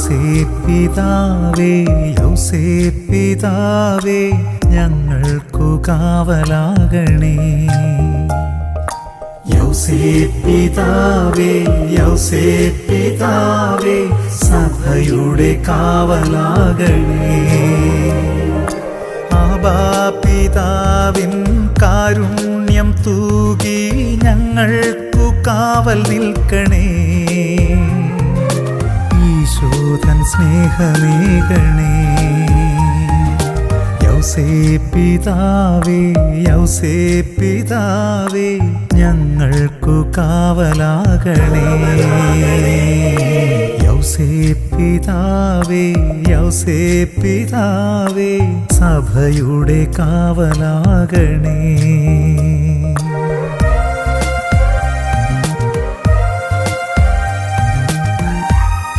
യൗസേപ്പിതാവേ യൗസേപ്പിതാവേ ഞങ്ങൾക്കു കാവലാകണേ. യൗസേപ്പിതാവേ യൗസേപ്പിതാവേ സഭയുടെ കാവലാകണേ. ആബാപിതാവിൻ കാരുണ്യം തൂകി ഞങ്ങൾക്കു കാവൽ നിൽക്കണേ. ഈശോതൻ സ്നേഹമേകണേ. യൗസേപ്പിതാവേ യൗസേപ്പിതാവേ ഞങ്ങൾക്കു കാവലാകണേ. യൗസേപ്പിതാവേ യൗസേപ്പിതാവേ സഭയുടെ കാവലാകണേ.